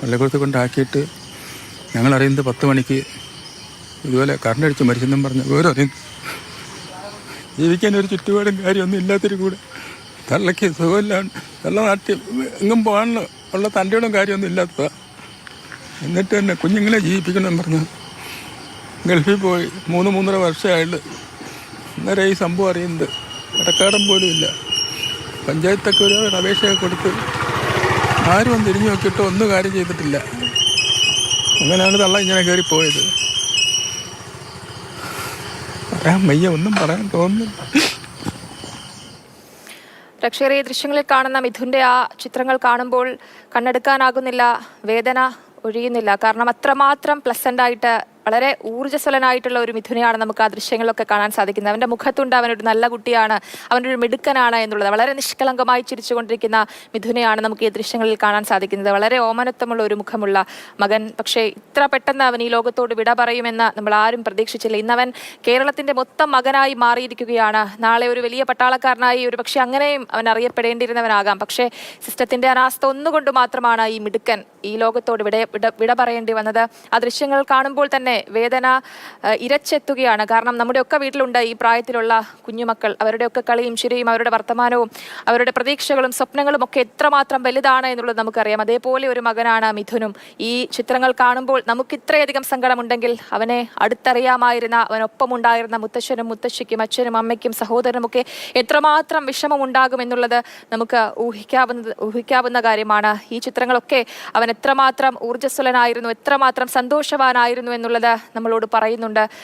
പള്ളിക്കുളത്ത് കൊണ്ടാക്കിയിട്ട് ഞങ്ങളറിയുന്നത് 10 മണിക്ക് ഇതുപോലെ കറണ്ടടിച്ച് മരിച്ചെന്നും പറഞ്ഞ് ഓരോ ജീവിക്കാൻ ഒരു ചുറ്റുപാടും കാര്യമൊന്നും ഇല്ലാത്തൊരു കൂടെ തള്ളയ്ക്ക് സുഖമില്ലാണ്ട് തള്ള നാട്ടിൽ എങ്ങും പോകാനുള്ള ഉള്ള തൻ്റെയോടും കാര്യമൊന്നും ഇല്ലാത്തതാണ്. എന്നിട്ട് തന്നെ കുഞ്ഞുങ്ങളെ ജീവിപ്പിക്കണമെന്ന് പറഞ്ഞ് ഗൾഫിൽ പോയി 3-3.5 വർഷമായിട്ട് അന്നേരം ഈ സംഭവം അറിയുന്നത് ഇടക്കാടം പോലും ഇല്ല. പഞ്ചായത്തൊക്കെ ഒരു അപേക്ഷയൊക്കെ കൊടുത്ത് ആരും ഒന്ന് തിരിഞ്ഞു നോക്കിയിട്ട് ഒന്നും കാര്യം ചെയ്തിട്ടില്ല. അങ്ങനെയാണ് തള്ള ഇങ്ങനെ കയറി പോയത്. പറയാൻ വയ്യ, ഒന്നും പറയാൻ തോന്നുന്നില്ല. പ്രേക്ഷകരെ, ദൃശ്യങ്ങളിൽ കാണുന്ന മിഥുന്റെ ആ ചിത്രങ്ങൾ കാണുമ്പോൾ കണ്ണെടുക്കാനാകുന്നില്ല, വേദന ഒഴിയുന്നില്ല. കാരണം അത്രമാത്രം പ്ലസന്റ് ആയിട്ട് വളരെ ഊർജ്ജസ്വലനായിട്ടുള്ള ഒരു മിഥുനെയാണ് നമുക്ക് ആ ദൃശ്യങ്ങളിലൊക്കെ കാണാൻ സാധിക്കുന്നത്. അവൻ്റെ മുഖത്തുണ്ട് അവനൊരു നല്ല കുട്ടിയാണ്, അവനൊരു മിടുക്കനാണ് എന്നുള്ളത്. വളരെ നിഷ്കളങ്കമായി ചിരിച്ചുകൊണ്ടിരിക്കുന്ന മിഥുനെയാണ് നമുക്ക് ഈ ദൃശ്യങ്ങളിൽ കാണാൻ സാധിക്കുന്നത്. വളരെ ഓമനത്വമുള്ള ഒരു മുഖമുള്ള മകൻ. പക്ഷേ ഇത്ര പെട്ടെന്ന് അവൻ ഈ ലോകത്തോട് വിട പറയുമെന്ന് നമ്മൾ ആരും പ്രതീക്ഷിച്ചില്ല. ഇന്നവൻ കേരളത്തിന്റെ മൊത്തം മകനായി മാറിയിരിക്കുകയാണ്. നാളെ ഒരു വലിയ പട്ടാളക്കാരനായി ഒരു പക്ഷേ അങ്ങനെയും അവൻ അറിയപ്പെടേണ്ടിയിരുന്നവനാകാം. പക്ഷേ സിസ്റ്റത്തിന്റെ അനാസ്ഥ ഒന്നുകൊണ്ട് മാത്രമാണ് ഈ മിടുക്കൻ ഈ ലോകത്തോട് വിട പറയേണ്ടി വന്നത്. ആ ദൃശ്യങ്ങൾ കാണുമ്പോൾ തന്നെ വേദന ഇരച്ചെത്തുകയാണ്. കാരണം നമ്മുടെയൊക്കെ വീട്ടിലുണ്ട് ഈ പ്രായത്തിലുള്ള കുഞ്ഞുമക്കൾ. അവരുടെയൊക്കെ കളിയും ചിരിയും അവരുടെ വർത്തമാനവും അവരുടെ പ്രതീക്ഷകളും സ്വപ്നങ്ങളും ഒക്കെ എത്രമാത്രം വലുതാണ് എന്നുള്ളത് നമുക്കറിയാം. അതേപോലെ ഒരു മകനാണ് മിഥുനും. ഈ ചിത്രങ്ങൾ കാണുമ്പോൾ നമുക്ക് ഇത്രയധികം സങ്കടമുണ്ടെങ്കിൽ അവനെ അടുത്തറിയാമായിരുന്ന, അവനൊപ്പമുണ്ടായിരുന്ന മുത്തശ്ശനും മുത്തശ്ശിക്കും അച്ഛനും അമ്മയ്ക്കും സഹോദരനുമൊക്കെ എത്രമാത്രം വിഷമം ഉണ്ടാകുമെന്നുള്ളത് നമുക്ക് ഊഹിക്കാവുന്ന കാര്യമാണ്. ഈ ചിത്രങ്ങളൊക്കെ അവൻ എത്രമാത്രം ഊർജ്ജസ്വലനായിരുന്നു, എത്രമാത്രം സന്തോഷവാനായിരുന്നു എന്നുള്ളത് നമ്മളോട് പറയുന്നുണ്ട്.